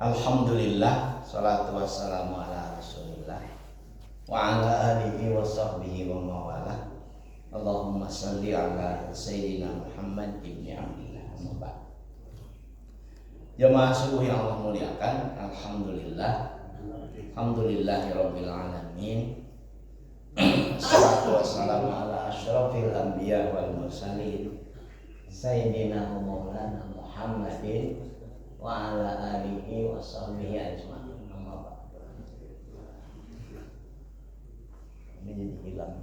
Alhamdulillah, salatu wassalamu ala rasulillah wa ala alihi wa sahbihi wa mawalah. Allahumma salli ala Sayyidina Muhammad ibni Abdillah. Jamaah subuh yang Allah muliakan, Alhamdulillah, Alhamdulillahirabbil alamin. Salatu wassalamu ala asyrafil anbiya wal mursalin Sayyidina Maulana Muhammadin wa ala alihi wa sahbihi ajma'in. Ini jadi hilang.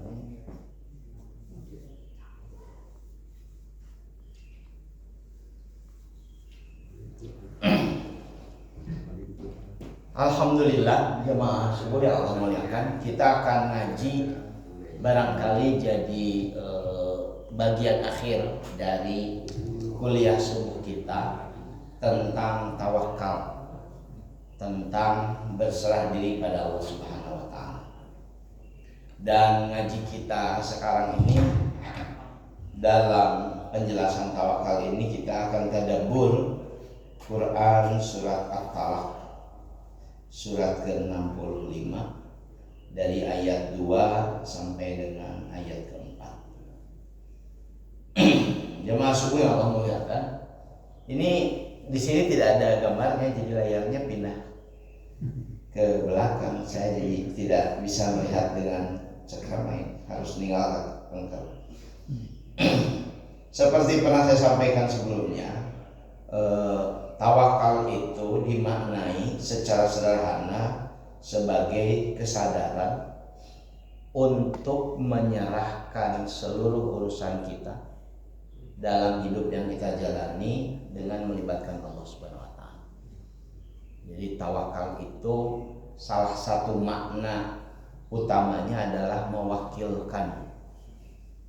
Alhamdulillah, jemaah subuh yang Allah muliakan, kita akan ngaji barangkali jadi bagian akhir dari kuliah subuh kita tentang tawakal, tentang berserah diri pada Allah Subhanahu wa taala. Dan ngaji kita sekarang ini dalam penjelasan tawakal ini kita akan tadabbur Quran surat At-Talaq surat ke-65 dari ayat 2 sampai dengan ayat ke-4. Jemaah subuh yang Allah muliakan, ini di sini tidak ada gambarnya, jadi layarnya pindah ke belakang. Saya jadi tidak bisa melihat dengan cekrama, harus meninggalkan lengkap. Seperti pernah saya sampaikan sebelumnya, tawakal itu dimaknai secara sederhana sebagai kesadaran untuk menyerahkan seluruh urusan kita dalam hidup yang kita jalani dengan melibatkan Allah Subhanahu wa taala. Jadi tawakal itu salah satu makna utamanya adalah mewakilkan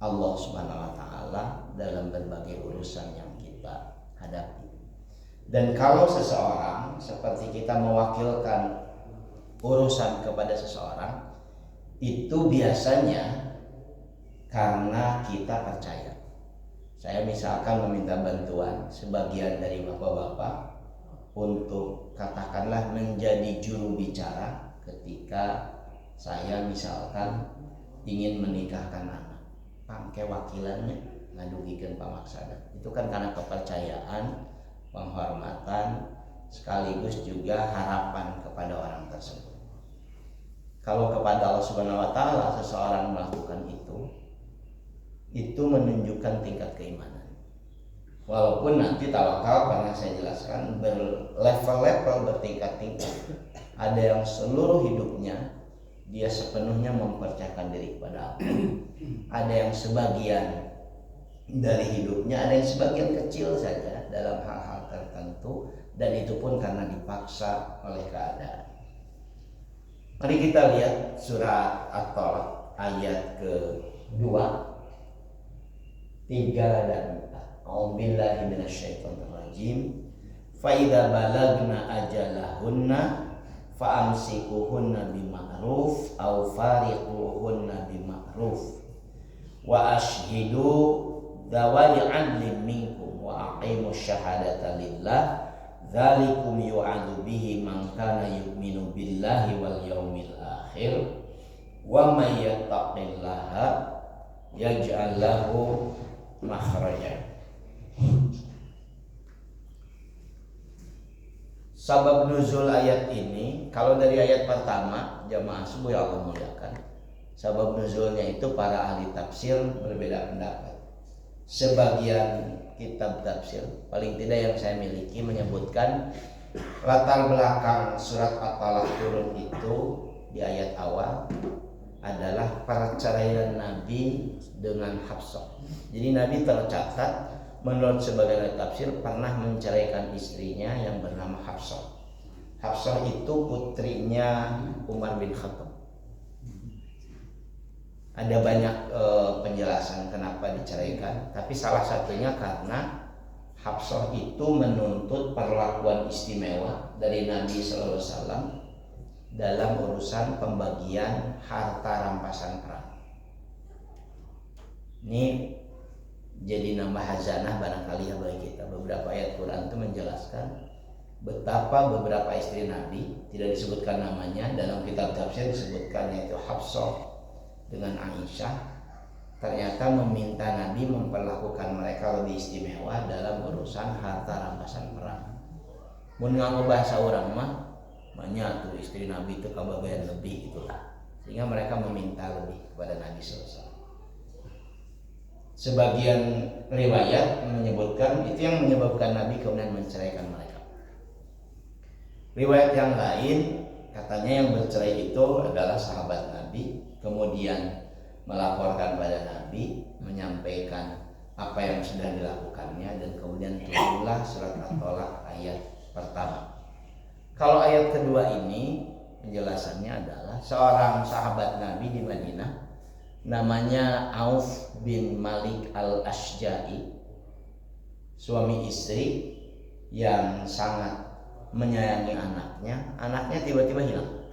Allah Subhanahu wa taala dalam berbagai urusan yang kita hadapi. Dan kalau seseorang seperti kita mewakilkan urusan kepada seseorang, itu biasanya karena kita percaya. Saya misalkan meminta bantuan sebagian dari bapak-bapak untuk katakanlah menjadi juru bicara ketika saya misalkan ingin menikahkan anak. Pakai wakilannya ngadugikan Pak Maksada. Itu kan karena kepercayaan, penghormatan, sekaligus juga harapan kepada orang tersebut. Kalau kepada Allah Subhanahu wa taala seseorang melakukan itu menunjukkan tingkat keimanan. Walaupun nanti tawakal pernah saya jelaskan berlevel-level, bertingkat-tingkat. Ada yang seluruh hidupnya dia sepenuhnya mempercayakan diri kepada Allah. Ada yang sebagian dari hidupnya, ada yang sebagian kecil saja dalam hal-hal tertentu, dan itu pun karena dipaksa oleh keadaan. Mari kita lihat surat At-Talaq ayat ke-2, 3 dan 4. A'udzubillahi minasyaitonirrajim. Fa idza balagna ajalahunna fa'amsikuhunna bima'ruf aw fariquhunna bima'ruf wa ashhidu dawai 'adlin minkum wa aqimus syahadata lillah dzalikum yu'adzu bihi man kana yu'minu billahi wal yaumil akhir wa may yattaqillaha yaj'al lahu makhraja. Sabab nuzul ayat ini, kalau dari ayat pertama, jamaah subuh yang Allah muliakan, sabab nuzulnya itu para ahli tafsir berbeda pendapat. Sebagian kitab tafsir, paling tidak yang saya miliki, menyebutkan latar belakang surat At-Talaq turun itu di ayat awal adalah perceraian Nabi dengan Hafsah. Jadi Nabi tercatat menurut sebagian tafsir pernah menceraikan istrinya yang bernama Hafsah. Hafsah itu putrinya Umar bin Khattab. Ada banyak penjelasan kenapa diceraikan, tapi salah satunya karena Hafsah itu menuntut perlakuan istimewa dari Nabi sallallahu alaihi wasallam dalam urusan pembagian harta rampasan perang. Ini jadi nambah hazanah barangkali ya bagi kita. Beberapa ayat Quran itu menjelaskan betapa beberapa istri Nabi, tidak disebutkan namanya, dalam kitab tafsir disebutkan yaitu Hafsah dengan Aisyah, ternyata meminta Nabi memperlakukan mereka lebih istimewa dalam urusan harta rampasan perang. Mun nganggo bahasa orang mah banyak tuh istri Nabi itu kabagian lebih itulah, sehingga mereka meminta lebih kepada Nabi SAW. Sebagian riwayat menyebutkan itu yang menyebabkan Nabi kemudian menceraikan mereka. Riwayat yang lain katanya yang bercerai itu adalah sahabat Nabi, kemudian melaporkan pada Nabi, menyampaikan apa yang sudah dilakukannya, dan kemudian turunlah surat At-Tolak ayat pertama. Kalau ayat kedua ini penjelasannya adalah seorang sahabat Nabi di Madinah namanya Auf bin Malik al-Ashja'i, suami istri yang sangat menyayangi anaknya tiba-tiba hilang.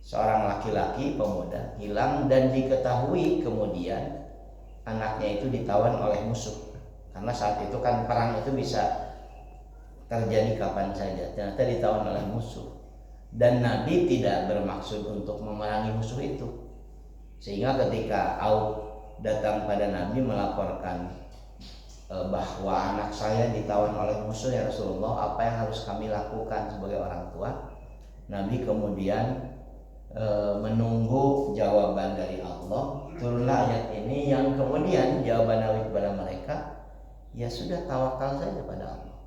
Seorang laki-laki pemuda hilang dan diketahui kemudian anaknya itu ditawan oleh musuh. Karena saat itu kan perang itu bisa terjadi kapan saja. Ternyata ditawan oleh musuh. Dan Nabi tidak bermaksud untuk memerangi musuh itu. Sehingga ketika Auf datang pada Nabi melaporkan bahwa anak saya ditawan oleh musuh, ya Rasulullah, apa yang harus kami lakukan sebagai orang tua? Nabi kemudian menunggu jawaban dari Allah. Turunlah ayat ini yang kemudian jawaban Nabi kepada mereka, ya sudah, tawakal saja pada Allah.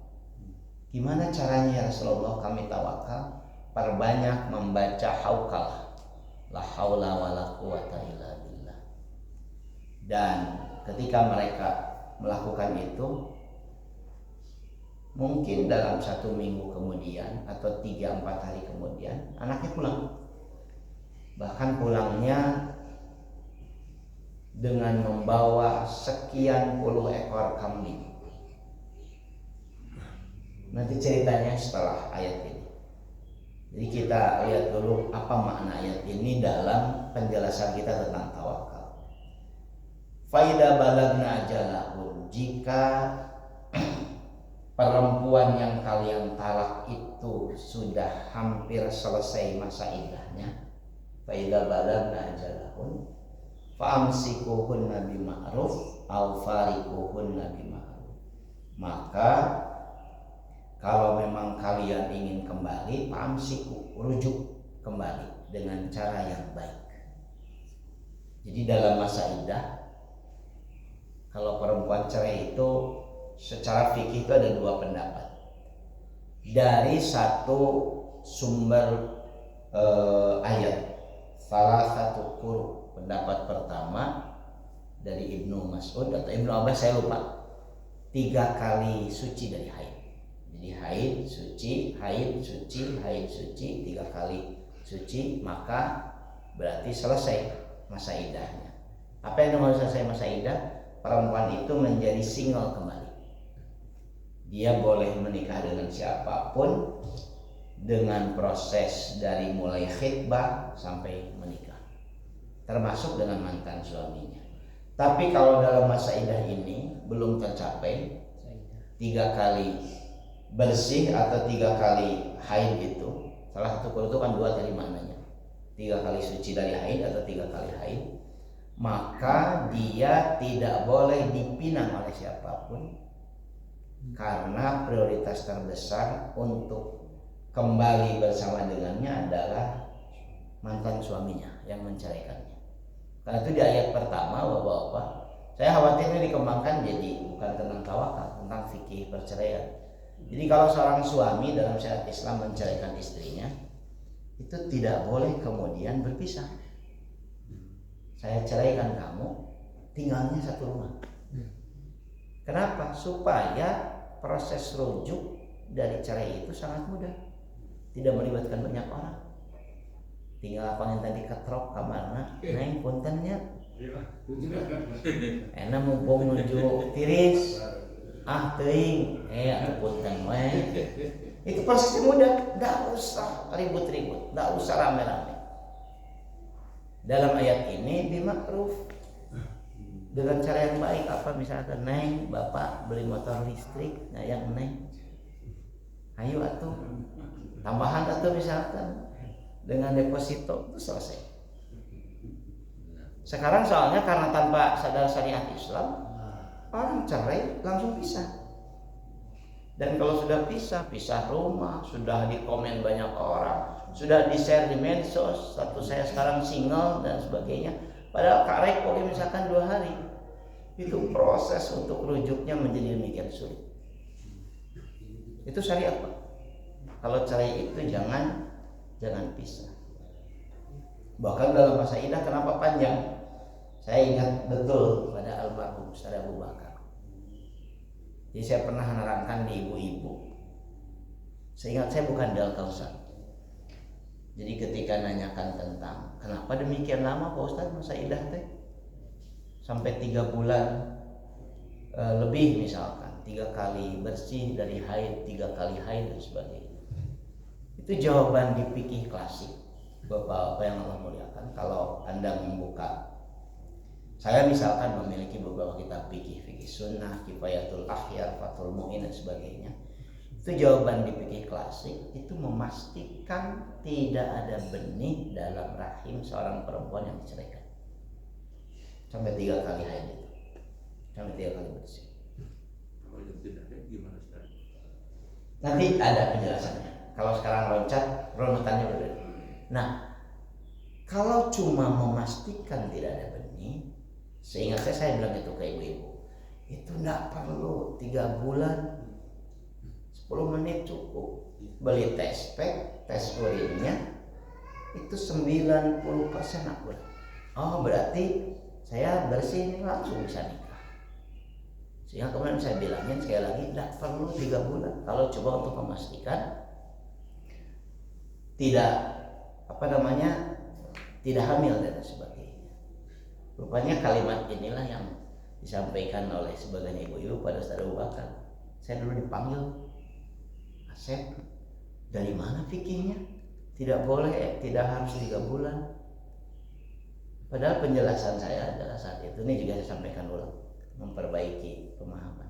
Gimana caranya ya Rasulullah kami tawakal? Perbanyak membaca haukalah, la haula wala quwata illa billah. Dan ketika mereka melakukan itu, mungkin dalam 1 minggu kemudian atau 3-4 hari kemudian anaknya pulang. Bahkan pulangnya dengan membawa sekian puluh ekor kambing. Nanti ceritanya setelah ayat ini. Jadi kita lihat dulu apa makna ayat ini dalam penjelasan kita tentang tawakal. Faida balagna ajalahun, jika perempuan yang kalian talak itu sudah hampir selesai masa iddahnya, faida balagna ajalahun fa'amsikuhunna bima'ruf au farikuhunna bima'ruf. Maka kalau memang kalian ingin kembali, fa'amsiku, rujuk kembali dengan cara yang baik. Jadi dalam masa iddah, kalau perempuan cerai itu secara fikih itu ada 2 pendapat. Dari satu sumber ayat, salah satu qur, pendapat pertama dari Ibnu Mas'ud atau Ibnu Abbas, saya lupa, 3 kali suci dari haid. Jadi haid suci, haid suci, haid suci, 3 kali suci, maka berarti selesai masa iddahnya. Apa yang dimaksud selesai masa iddah? Perempuan itu menjadi single kembali. Dia boleh menikah dengan siapapun dengan proses dari mulai khitbah sampai menikah, termasuk dengan mantan suaminya. Tapi kalau dalam masa iddah ini belum tercapai 3 kali bersih atau 3 kali haid, itu salah satu qul itu kan 2 tadi maknanya, 3 kali suci dari haid atau 3 kali haid, maka dia tidak boleh dipinang oleh siapapun, karena prioritas terbesar untuk kembali bersama dengannya adalah mantan suaminya yang menceraikannya. Karena itu di ayat pertama, Bapak-bapak, saya khawatirnya dikembangkan jadi bukan tentang tawakal, tentang fikih perceraian. Jadi kalau seorang suami dalam syariat Islam menceraikan istrinya, itu tidak boleh kemudian berpisah. Saya ceraikan kamu, tinggalnya satu rumah. Kenapa? Supaya proses rujuk dari cerai itu sangat mudah, tidak melibatkan banyak orang. Tinggal apa yang tadi ketrok kamarna, neng puntennya, enak mumpung menuju tiris, teuing, punten we. Itu prosesnya mudah, nggak usah ribut-ribut, nggak usah rame-rame. Dalam ayat ini bima'ruf, dengan cara yang baik. Apa misalkan, neng, bapak beli motor listrik, nah yang neng ayo atuh tambahan atau misalkan dengan deposito itu selesai. Sekarang soalnya karena tanpa sadar syariat Islam, orang cerai langsung pisah. Dan kalau sudah pisah rumah, sudah dikomen banyak orang, sudah di-share di medsos, status saya sekarang single dan sebagainya. Padahal karek boleh misalkan 2 hari. Itu proses untuk rujuknya menjadi demikian sulit. Itu syariat, Pak. Kalau cerai itu jangan pisah. Bahkan dalam masa idah kenapa panjang? Saya ingat betul pada almarhum Ustaz Abu Bakar. Jadi saya pernah menerangkan di ibu-ibu. Seingat saya bukan Del Kausar. Jadi ketika nanyakan tentang kenapa demikian lama Pak Ustaz masa idah teh? Sampai 3 bulan lebih misalkan, 3 kali bersih dari haid, 3 kali haid dan sebagainya. Itu jawaban di fikih klasik. Bapak-bapak yang Allah muliakan, kalau Anda membuka, saya misalkan memiliki beberapa kitab fikih sunnah, Kifayatul Akhyar, Fathul Mu'in dan sebagainya. Itu jawaban di fikih klasik itu memastikan tidak ada benih dalam rahim seorang perempuan yang diceraikan. Sampai 3 kali haid itu. Sampai 3 kali bersih. Kalau yang tidak haid gimana Ustaz? Nanti ada penjelasannya. Kalau sekarang loncat, runutannya berbeda. Nah, kalau cuma memastikan tidak ada benih, seingat saya bilang itu ke ibu-ibu, itu tidak perlu 3 bulan, 10 menit cukup. Beli tes pack, tes urinnya itu 90% akurat. Oh berarti saya bersih langsung bisa nikah. Sehingga kemudian saya bilangin sekali lagi tidak perlu 3 bulan. Kalau coba untuk memastikan tidak tidak hamil dan sebagainya. Rupanya kalimat inilah yang disampaikan oleh sebagian ibu-ibu pada Ustaz Abu Bakar. Saya dulu dipanggil, Asep, dari mana fikihnya? Tidak boleh, tidak harus 3 bulan. Padahal penjelasan saya adalah saat itu, ini juga saya sampaikan ulang, memperbaiki pemahaman.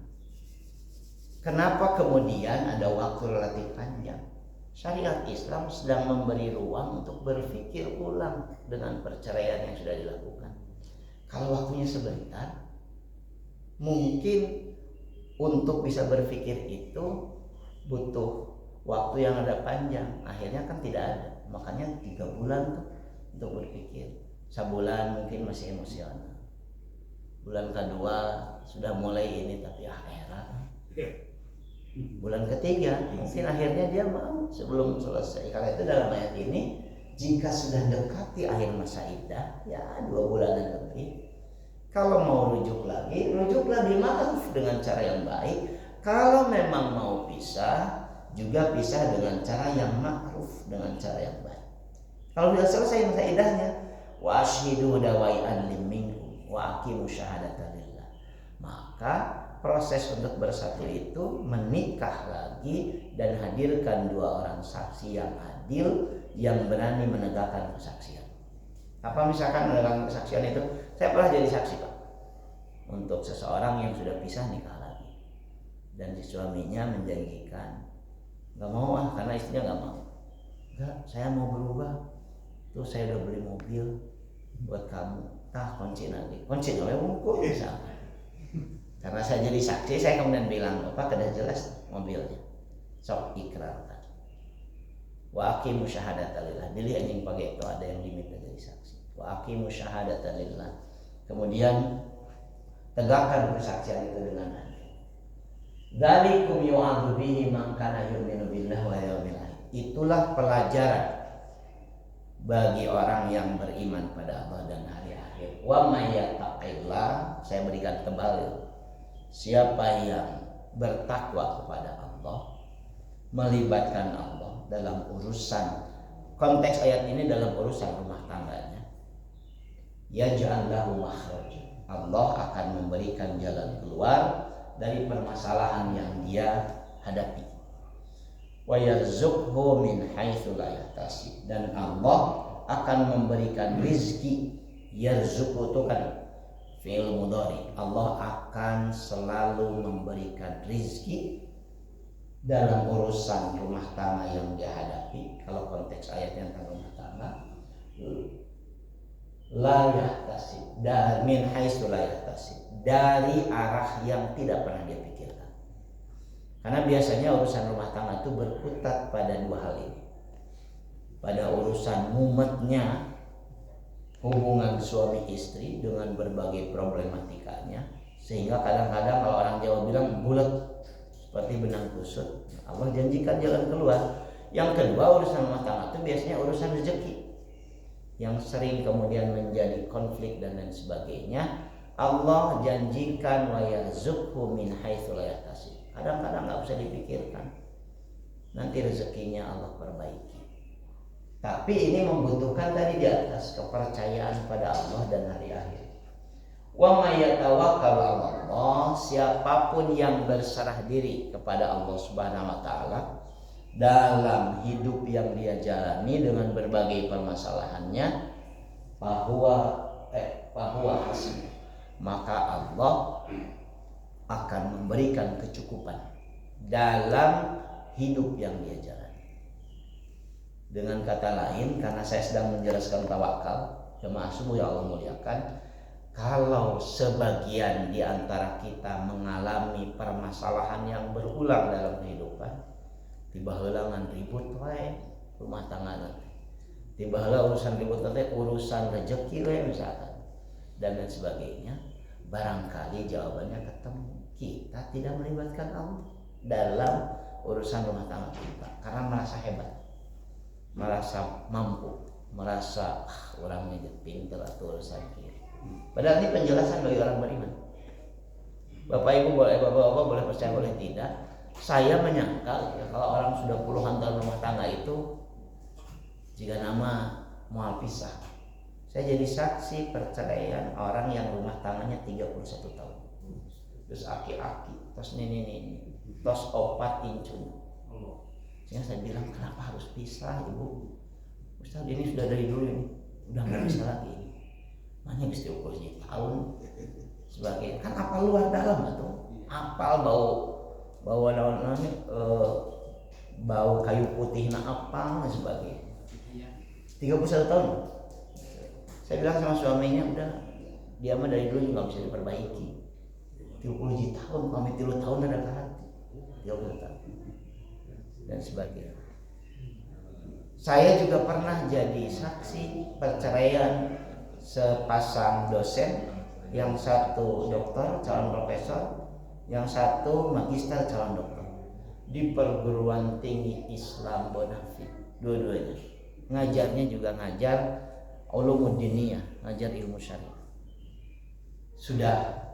Kenapa kemudian ada waktu relatif panjang? Syariat Islam sedang memberi ruang untuk berpikir ulang dengan perceraian yang sudah dilakukan. Kalau waktunya sebentar, mungkin untuk bisa berpikir itu butuh waktu yang ada panjang. Akhirnya kan tidak ada. Makanya 3 bulan tuh untuk berpikir. Sebulan mungkin masih emosional. Bulan kedua sudah mulai ini tapi akhirat. Bulan ketiga mungkin akhirnya dia mau sebelum selesai. Kalau itu dalam ayat ini, jika sudah dekati akhir masa iddah, ya 2 bulanan lebih. Kalau mau rujuk lagi ma'ruf dengan cara yang baik. Kalau memang mau pisah, juga pisah dengan cara yang ma'ruf, dengan cara yang baik. Kalau sudah selesai masa iddahnya, wa ashhidu dawai'an minkum wa aqimu syahadata lillah. Maka proses untuk bersatu itu menikah lagi dan hadirkan 2 orang saksi yang adil yang berani menegakkan kesaksian. Apa misalkan menegakkan kesaksian itu? Saya pernah jadi saksi, Pak, untuk seseorang yang sudah pisah nikah lagi, dan si suaminya menjanjikan nggak mau karena istrinya nggak mau. Enggak, saya mau berubah. Tuh saya udah beli mobil buat kamu. Kunci nanti wungkul misalkan. Karena saya jadi saksi, saya kemudian bilang, Bapak sudah jelas mobilnya, sok ikrarkan. Wa aqimu syahadata lillah. Pilih anjing pakai itu, ada yang diminta jadi saksi. Wa aqimu syahadata lillah. Kemudian tegakkan kesaksian itu dengan adil. Dzalikum yu'adzu bihi man kana yu'minu billahi wal yawmil akhir. Itulah pelajaran bagi orang yang beriman pada Allah dan hari akhir. Wa may yattaqillah, saya berikan kembali, siapa yang bertakwa kepada Allah, melibatkan Allah dalam urusan, konteks ayat ini dalam urusan rumah tangganya, yaj'al lahu makhraja, Allah akan memberikan jalan keluar dari permasalahan yang dia hadapi. Wa yarzuqhu min haitsu la yahtasib, dan Allah akan memberikan rizki. Yarzuqhu itu kan fi'il mudhari. Allah akan selalu memberikan rizki dalam urusan rumah tangga yang dia hadapi. Kalau konteks ayatnya tentang rumah tangga, la yahtasib dan min haitsu la yahtasib, dari arah yang tidak pernah dia pikirkan. Karena biasanya urusan rumah tangga itu berkutat pada dua hal ini. Pada urusan mumetnya hubungan suami istri dengan berbagai problematikanya, sehingga kadang-kadang kalau orang Jawa bilang bulat seperti benang kusut, Allah janjikan jalan keluar. Yang kedua, urusan rumah tangga itu biasanya urusan rezeki yang sering kemudian menjadi konflik dan lain sebagainya. Allah janjikan wa yarzuqhu min haitsu la yahtasib. Kadang-kadang nggak usah dipikirkan, nanti rezekinya Allah perbaiki. Tapi ini membutuhkan tadi di atas kepercayaan pada Allah dan hari akhir. Wa may yatawakkal 'ala Allah, siapapun yang berserah diri kepada Allah Subhanahu wa taala dalam hidup yang dia jalani dengan berbagai permasalahannya, bahwa hasib, maka Allah akan memberikan kecukupan dalam hidup yang dia jalani. Dengan kata lain, karena saya sedang menjelaskan tawakal, jemaah subuh yang Allah muliakan, kalau sebagian di antara kita mengalami permasalahan yang berulang dalam kehidupan, tiba heula ribut wae rumah tangga nanti, tiba heula urusan ribut nanti urusan rezeki wae misalkan dan lain sebagainya, barangkali jawabannya ketemu, kita tidak melibatkan Allah dalam urusan rumah tangga kita karena merasa hebat, merasa mampu, merasa orangnya pintar atau urusan kiri. Padahal ini penjelasan bagi orang beriman. Bapak Ibu boleh, Bapak-bapak boleh percaya boleh tidak. Saya menyangkal ya, kalau orang sudah puluhan tahun rumah tangga itu jika nama mau pisah. Saya jadi saksi perceraian orang yang rumah tangganya 31 tahun. Terus aki-aki, terus ini, terus opat incun. Sehingga saya bilang, kenapa harus pisah Ibu? Ustaz, ini sudah dari dulu ini, udah nggak bisa lagi ini. Mana bisa diukur tahun sebagai kan apal luar dalam atau apal bau namanya bau kayu putih na apal dan sebagainya. 31 tahun. Saya bilang sama suaminya, udah dia mah dari dulu juga bisa diperbaiki. 30 tahun, kami 3 tahun ada ke hati. 30 tahun dan sebagainya. Saya juga pernah jadi saksi perceraian sepasang dosen, yang satu dokter calon profesor, yang satu magister calon dokter di perguruan tinggi Islam Bonafit. Dua-duanya ngajarnya juga ngajar ulumuddiniyah, ngajar ilmu syariah. Sudah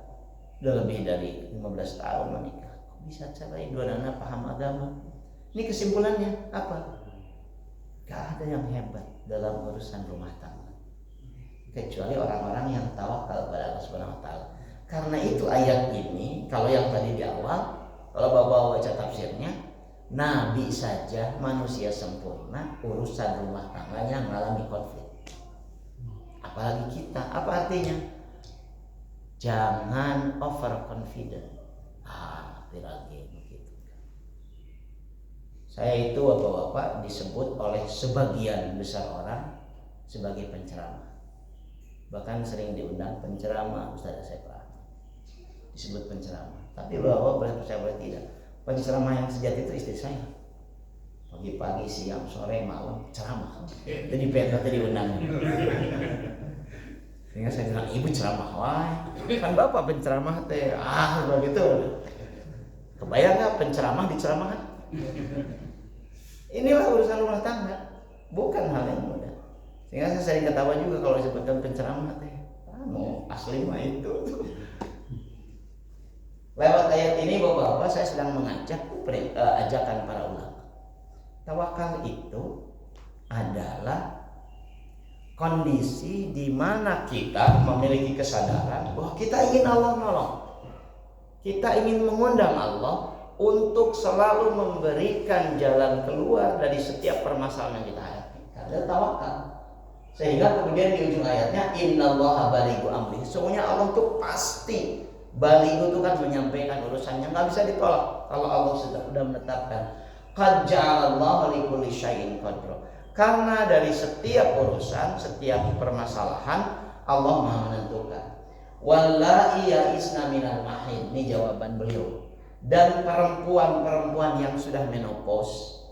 lebih dari 15 tahun menikah. Kok bisa cerai? Dua-duanya paham agama. Ini kesimpulannya apa? Gak ada yang hebat dalam urusan rumah tangga kecuali orang-orang yang tawakal kepada Allah Subhanahu wa taala. Karena itu ayat ini, kalau yang tadi di awal, kalau Bapak baca tafsirnya, Nabi saja manusia sempurna, urusan rumah tangganya mengalami konflik. Apalagi kita, apa artinya? Jangan overconfident. Tidak begitu. Saya itu Bapak-bapak disebut oleh sebagian besar orang sebagai penceramah. Bahkan sering diundang penceramah Ustaz Asep Rahman, disebut penceramah. Tapi bahwa boleh percaya boleh tidak, penceramah yang sejati itu istri saya. Pagi-pagi, siang, sore, malam ceramah. Jadi pengen diundang. Sehingga saya bilang, ibu ceramah, wah kan bapak penceramah teh, begitu. Kebayang nggak penceramah diceramahkan? Inilah urusan rumah tangga, bukan hal yang mudah. Sehingga saya sering ketawa juga kalau disebutkan penceramah teh. Asli mah itu. Lewat ayat ini Bapak-bapak saya sedang mengajak ajakan para ulama. Tawakal itu adalah kondisi di mana kita memiliki kesadaran bahwa kita ingin Allah nolong. Kita ingin mengundang Allah untuk selalu memberikan jalan keluar dari setiap permasalahan yang kita hadapi. Karena tawakal. Sehingga kemudian di ujung ayatnya innallaha balighu amri. Sesungguhnya Allah itu pasti balighu itu kan menyampaikan urusannya, nggak bisa ditolak. kalau Allah sudah menetapkan qad ja'alallahu likulli syai'in qadra. Karena dari setiap urusan, setiap permasalahan Allah Maha menentukan. Wallahi ya'isna minal mahid, ini jawaban beliau. Dan perempuan-perempuan yang sudah menopause,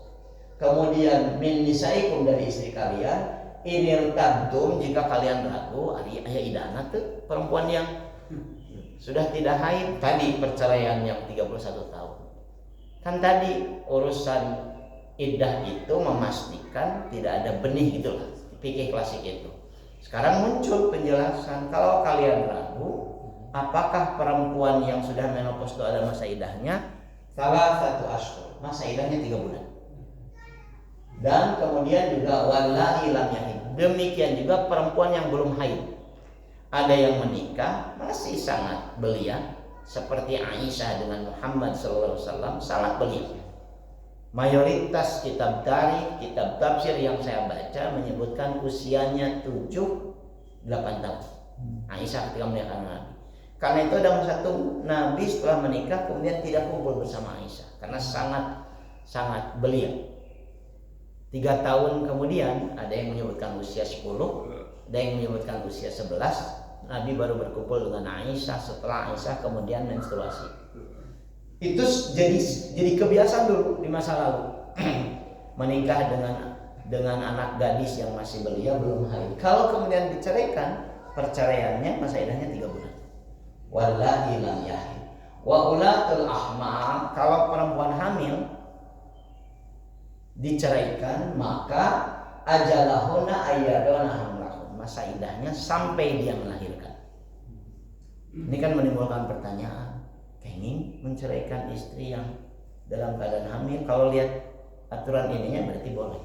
kemudian min nisaikum dari istri kalian, inil tabtum jika kalian ragu, ari aya idana tuh perempuan yang sudah tidak haid, tadi perceraian yang 31 tahun. Kan tadi urusan iddah itu memastikan tidak ada benih gitulah, fikih klasik itu. Sekarang muncul penjelasan, kalau kalian ragu apakah perempuan yang sudah menopause itu ada masa iddahnya, salah satu ashhur, masa iddahnya 3 bulan. Dan kemudian juga wallahi lam yahid, demikian juga perempuan yang belum haid. Ada yang menikah masih sangat belia seperti Aisyah dengan Muhammad SAW, sangat belia. Mayoritas kitab tarikh, kitab tafsir yang saya baca menyebutkan usianya 7-8 tahun. Aisyah ketika menikah Nabi. Karena itu ada satu Nabi setelah menikah kemudian tidak kumpul bersama Aisyah karena sangat belia. 3 tahun kemudian ada yang menyebutkan usia 10, ada yang menyebutkan usia 11. Nabi baru berkumpul dengan Aisyah setelah Aisyah kemudian menstruasi. Itu jadi kebiasaan dulu di masa lalu. Menikah dengan anak gadis yang masih belia belum haid. Kalau kemudian diceraikan, perceraiannya masa iddahnya 3 bulan. Wallahi lam yahid. Wa ulatul ahmal, kalau perempuan hamil diceraikan maka ajalahuna ayyaduna hamlahun, masa iddahnya sampai dia melahirkan. Ini kan menimbulkan pertanyaan, kenging menceraikan istri yang dalam keadaan hamil? Kalau lihat aturan ininya berarti boleh,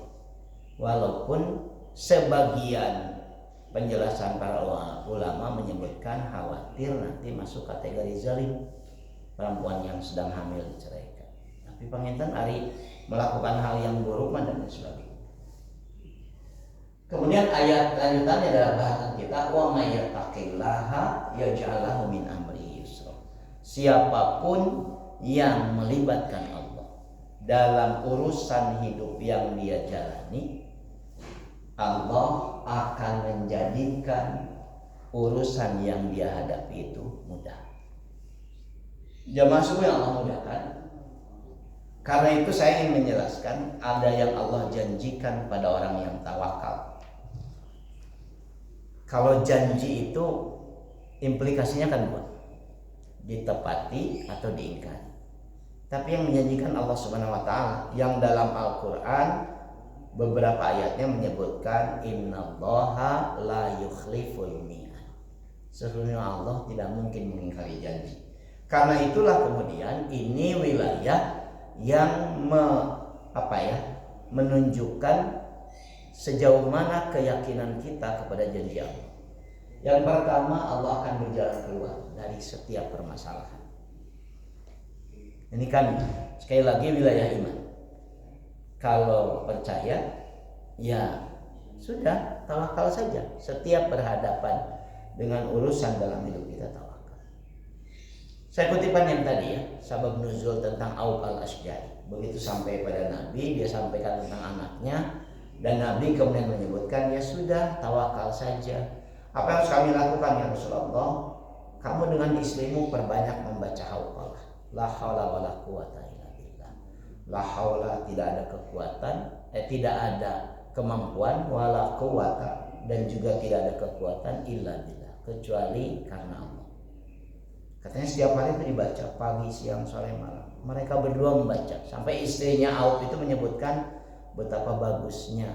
walaupun sebagian penjelasan para ulama menyebutkan khawatir nanti masuk kategori zalim, perempuan yang sedang hamil diceraikan. Tapi panginten ari melakukan hal yang buruk dan sebagainya. Kemudian ayat lanjutannya adalah bahasan kita, wa may yattaqillaha yaj'al lahu min amri yusra. Siapapun yang melibatkan Allah dalam urusan hidup yang dia jalani, Allah akan menjadikan urusan yang dia hadapi itu mudah. Jamaah semua yang Allah mudahkan. Karena itu saya ingin menjelaskan, ada yang Allah janjikan pada orang yang tawakal. Kalau janji itu implikasinya kan dua, ditepati atau diingkari. Tapi yang menjanjikan Allah Subhanahu wa taala, yang dalam Al-Qur'an beberapa ayatnya menyebutkan innallaha la yukhliful mi'ad. Sesungguhnya Allah tidak mungkin mengingkari janji. Karena itulah kemudian ini wilayah yang menunjukkan sejauh mana keyakinan kita kepada janji Allah. Yang pertama, Allah akan berjalan keluar dari setiap permasalahan. Ini kan sekali lagi wilayah iman. Kalau percaya, ya sudah, tawakal saja. Setiap berhadapan dengan urusan dalam hidup kita, tawakal. Saya kutipan yang tadi ya, sabab nuzul tentang Auf al-Ashjari. Begitu sampai pada Nabi, dia sampaikan tentang anaknya, dan Nabi kemudian menyebutkan, ya sudah, tawakal saja. Apa yang harus kami lakukan ya Rasulullah? Kamu dengan istrimu perbanyak membaca hauqalah. La haula wala quwata illa billah. La haula, tidak ada kekuatan, tidak ada kemampuan, wala quwata, dan juga tidak ada kekuatan illa billah, kecuali karena Allah. Katanya setiap hari itu dibaca, pagi, siang, sore, malam. Mereka berdua membaca, sampai istrinya Auf itu menyebutkan betapa bagusnya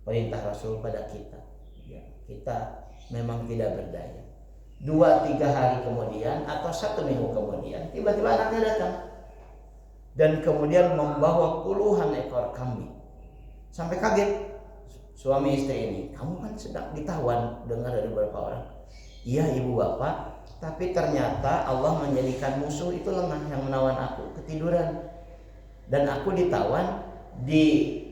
perintah Rasul pada kita. Ya, kita memang tidak berdaya. 2-3 hari kemudian atau 1 minggu kemudian tiba-tiba anaknya datang dan kemudian membawa puluhan ekor kambing. Sampai kaget suami istri ini, kamu kan sedang ditawan, dengar dari beberapa orang. Iya ibu bapak, tapi ternyata Allah menjadikan musuh itu lengah yang menawan aku, ketiduran, dan aku ditawan di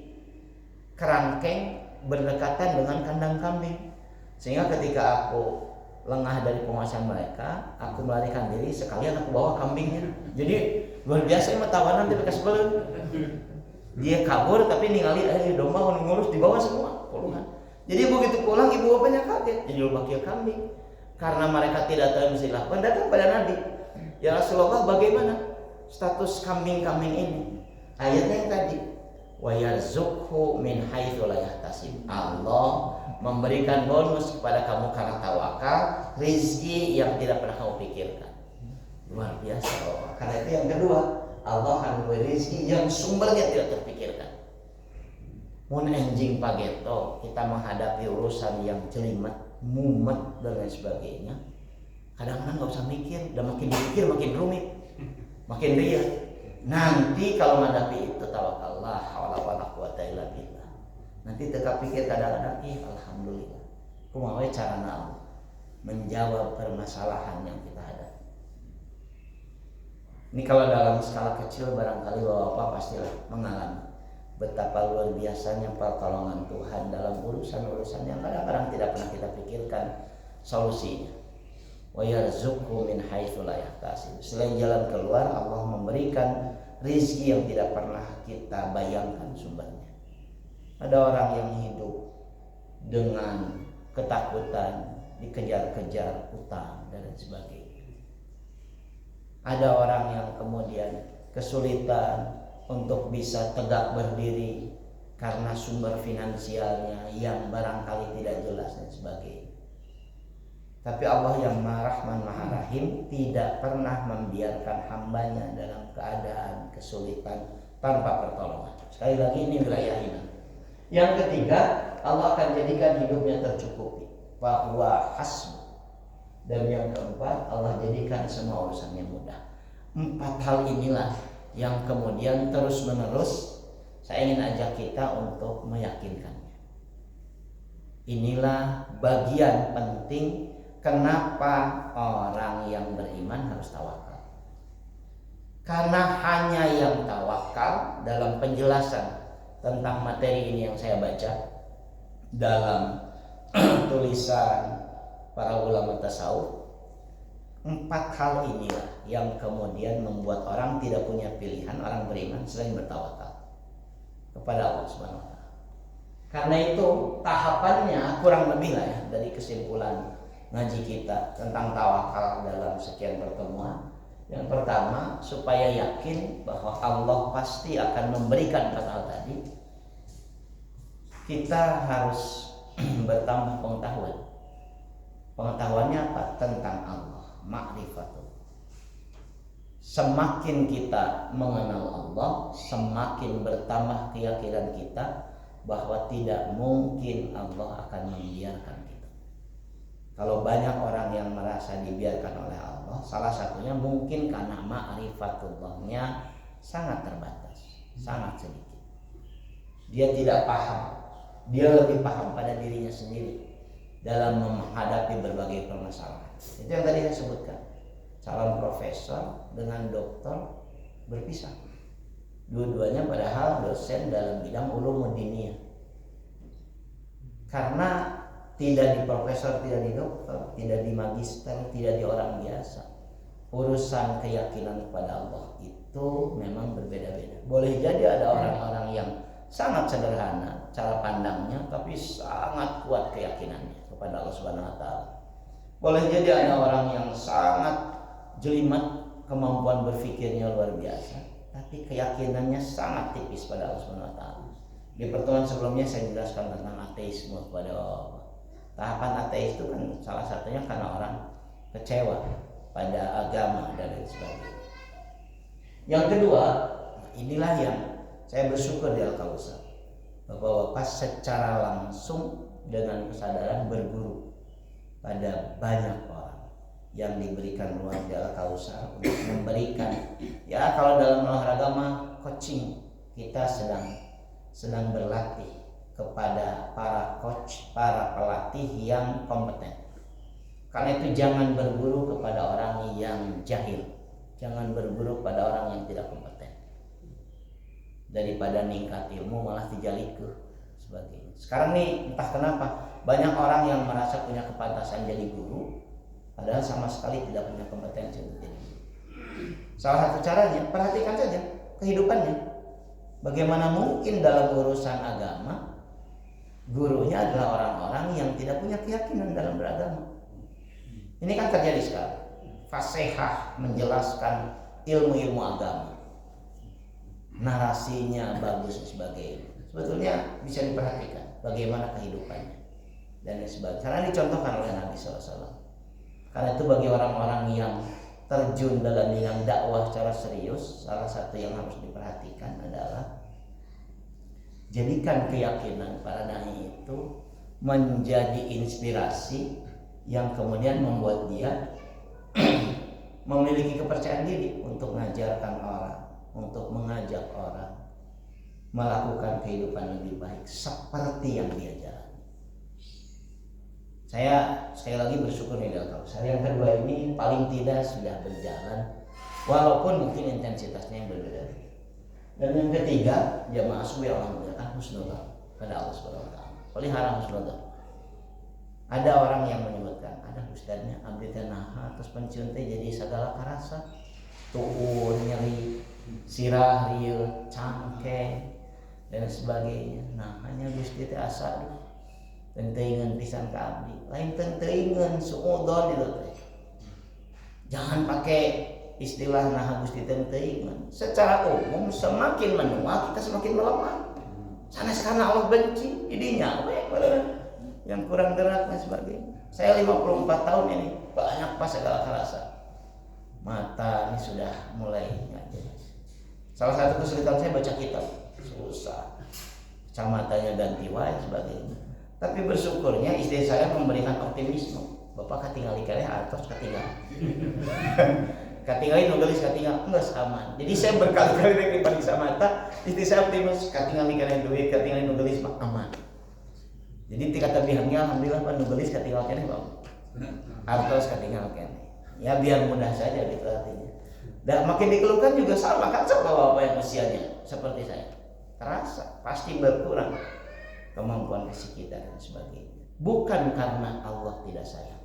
kerangkeng berdekatan dengan kandang kambing, sehingga ketika aku lengah dari penguasaan mereka, aku melarikan diri, sekalian aku bawa kambingnya. Jadi Luar biasa mah tawanan teh bekas beuleun. Dia kabur tapi ningali domba ngurus di bawah semua puluhan. Jadi begitu pulang ibu bapaknya kaget, jadi bakil kambing. Karena mereka tidak tahu yang mesti dilakukan, datang pada Nabi. Ya Rasulullah, bagaimana status kambing-kambing ini? Ayatnya yang tadi, wa yarzuqhu min haitsu la yahtasib. Allah memberikan bonus kepada kamu karena tawakal, rizki yang tidak pernah kamu pikirkan. Luar biasa Allah. Karena itu yang kedua, Allah akan memberi rizki yang sumbernya tidak terpikirkan. Mun enjing pageto kita menghadapi urusan yang jelimet, mumet dan lain sebagainya. Kadang-kadang nggak usah mikir, udah makin dipikir makin rumit, makin ribet. Nanti kalau menghadapi itu tawakallah, wala quwata illa billah. Nanti teka pikir kadang-kadang, alhamdulillah. Kumaha cara naon menjawab permasalahan yang kita hadapi. Ini kalau dalam skala kecil barangkali bapak pastilah mengalami betapa luar biasanya pertolongan Tuhan dalam urusan-urusan yang kadang-kadang tidak pernah kita pikirkan solusinya. Wa yarzuqhu min haitsu la yahtasib. Selain jalan keluar, Allah memberikan rizki yang tidak pernah kita bayangkan sumbernya. Ada orang yang hidup dengan ketakutan, dikejar-kejar utang dan lain sebagainya. Ada orang yang kemudian kesulitan untuk bisa tegak berdiri karena sumber finansialnya yang barangkali tidak jelas dan sebagainya. Tapi Allah yang Maha Rahman Maha Rahim tidak pernah membiarkan hambanya dalam keadaan kesulitan tanpa pertolongan. Sekali lagi ini wilayah iman. Yang ketiga, Allah akan jadikan hidupnya tercukupi, wa huwa hasbuh. Dan yang keempat, Allah jadikan semua urusannya mudah. 4 hal inilah yang kemudian terus menerus saya ingin ajak kita untuk meyakinkannya. Inilah bagian penting kenapa orang yang beriman harus tawakal. Karena hanya yang tawakal dalam penjelasan tentang materi ini yang saya baca dalam tulisan para ulama tasawuf, 4 hal inilah yang kemudian membuat orang tidak punya pilihan, orang beriman selain bertawakal kepada Allah Subhanahu wa taala. Karena itu tahapannya kurang lebih lah ya dari kesimpulan ngaji kita tentang tawakal dalam sekian pertemuan. Yang pertama, supaya yakin bahwa Allah pasti akan memberikan 4 hal tadi, kita harus bertambah pengetahuan. Pengetahuannya apa? Tentang Allah, ma'rifatullah. Semakin kita mengenal Allah, semakin bertambah keyakinan kita bahwa tidak mungkin Allah akan membiarkan kita. Kalau banyak orang yang merasa dibiarkan oleh Allah, salah satunya mungkin karena ma'rifatullahnya sangat terbatas, sangat sedikit. Dia tidak paham, dia lebih paham pada dirinya sendiri dalam menghadapi berbagai permasalahan. Itu yang tadi saya sebutkan. Calon profesor dengan doktor berpisah. Dua-duanya padahal dosen dalam bidang ulumuddiniyah. Karena tidak di profesor, tidak di dokter, tidak di magister, tidak di orang biasa. Urusan keyakinan kepada Allah itu memang berbeda-beda. Boleh jadi ada orang-orang yang sangat sederhana cara pandangnya, tapi sangat kuat keyakinannya kepada Allah Subhanahu wa taala. Boleh jadi ada orang yang sangat jelimet, kemampuan berpikirnya luar biasa, tapi keyakinannya sangat tipis pada Allah Subhanahu wa taala. Di pertemuan sebelumnya saya jelaskan tentang ateisme kepada Allah. Tahapan ateis itu kan salah satunya karena orang kecewa pada agama dan lain sebagainya. Yang kedua, inilah yang saya bersyukur di Al-Kausar, Bapak-bapak secara langsung dengan kesadaran berguru pada banyak orang yang diberikan ruang di Al-Kausar untuk memberikan, ya kalau dalam olahraga mah coaching, kita sedang berlatih kepada para coach, para pelatih yang kompeten. Karena itu jangan berguru kepada orang yang jahil, jangan berguru pada orang yang tidak kompeten. Daripada ningkat ilmu malah dijalikuh sebagainya. Sekarang nih entah kenapa banyak orang yang merasa punya kepantasan jadi guru, padahal sama sekali tidak punya kompetensi untuk jadi guru. Salah satu caranya, perhatikan saja kehidupannya. Bagaimana mungkin dalam urusan agama, gurunya adalah orang-orang yang tidak punya keyakinan dalam beragama. Ini kan terjadi sekarang. Fasihah menjelaskan ilmu-ilmu agama, narasinya bagus dan sebagainya. Sebetulnya bisa diperhatikan bagaimana kehidupannya dan sebagainya. Karena dicontohkan oleh Nabi SAW. Karena itu bagi orang-orang yang terjun dalam bidang dakwah secara serius, salah satu yang harus diperhatikan adalah jadikan keyakinan para dai itu menjadi inspirasi yang kemudian membuat dia memiliki kepercayaan diri untuk mengajarkan orang, untuk mengajak orang melakukan kehidupan lebih baik seperti yang dia jalani. Saya sekali lagi bersyukur nih Dr. Yang kedua ini paling tidak sudah berjalan, walaupun mungkin intensitasnya yang berbeda. Dan yang ketiga, jamaah subuh yang alhamdulillah husnudzon pada Allah Subhanahu wa taala. Pelihara husnudzon. Ada orang yang menyebutkan, ada ustadznya abdi teh naha terus penciun teh jadi segala karasa, tuun, nyeri, sirah, rieu, cangkeng dan sebagainya. Nah, hanya Gusti teh asa tenteingan pisan ka abdi. Lain tenteingan suudzon itu teh. Jangan pakai istilah nah Gusti tenteingan. Secara umum semakin menua kita semakin melemah. Sanes karena Allah benci idinya yang kurang gerak dan sebagainya. Saya 54 tahun ini banyak pas segala kerasa. Mata ini sudah mulai ngaji. Salah satu kesulitan saya baca kitab susah. Kacamatanya ganti wae sebagainya. Tapi bersyukurnya istri saya memberikan optimisme. Bapak katingali kare atos katingali. Katingali nugelis katingal enggak aman. Jadi saya berkali-kali rek pariksa mata, istri saya optimis katingali kare duit, katingali nugelis mah aman. Jadi tika tabihangnya alhamdulillah Pak nugelis katingal kene Pak. Atos katingal kene. Ya biar mudah saja gitu artinya. Dan makin dikeluhkan juga sama kan sama bapak yang usianya seperti saya. Terasa pasti berkurang kemampuan fisik kita dan sebagainya. Bukan karena Allah tidak sayang,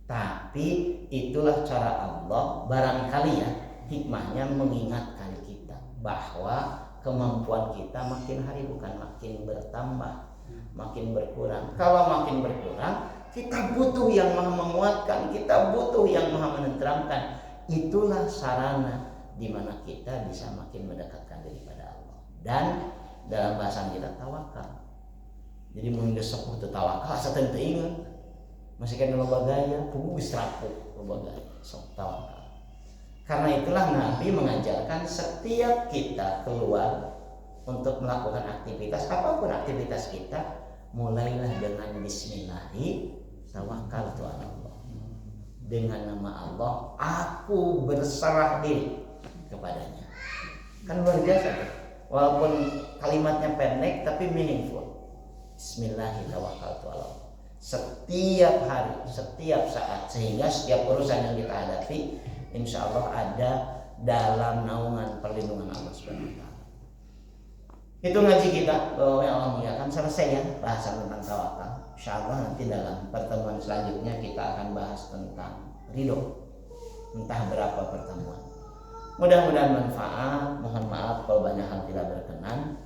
tapi itulah cara Allah barangkali ya hikmahnya mengingatkan kita bahwa kemampuan kita makin hari bukan makin bertambah, makin berkurang. Kalau makin berkurang, kita butuh yang maha menguatkan, kita butuh yang maha menenteramkan. Itulah sarana di mana kita bisa makin mendekatkan diri pada Allah. Dan dalam bahasa kita tawakal. Jadi mengesok itu tawakal asa teu ingat. Masih kan loba gaya, kudu rapuh loba gaya, sok tawakal. Karena itulah Nabi mengajarkan setiap kita keluar untuk melakukan aktivitas apapun aktivitas kita, mulailah dengan bismillahi tawakkaltu 'ala Allah. Dengan nama Allah aku berserah diri kepadanya. Kan luar biasa tuh. Walaupun kalimatnya pendek tapi meaningful. Bismillahirrahmanirrahim. Setiap hari, setiap saat, sehingga setiap urusan yang kita hadapi, insya Allah ada dalam naungan perlindungan Allah Subhanahu wa taala. Itu ngaji kita bahwa Allah muliakan selesai ya bahasan tentang tawakal. Insya Allah nanti dalam pertemuan selanjutnya kita akan bahas tentang ridho. Entah berapa pertemuan. Mudah-mudahan manfaat. Mohon maaf kalau banyak hal tidak berkenan.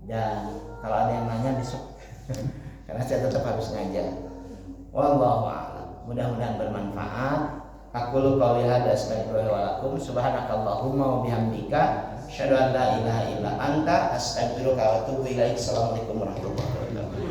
Dan kalau ada yang nanya besok, karena saya tetap harus ngajar. Wallahu a'lam. Mudah-mudahan bermanfaat. Aqulu qouli hadza astaghfirullaha wa lakum. Subhanakallahumma wa bihamdika asyhadu an la ilaha illa anta astaghfiruka wa atubu ilaik. Assalamualaikum warahmatullahi wabarakatuh.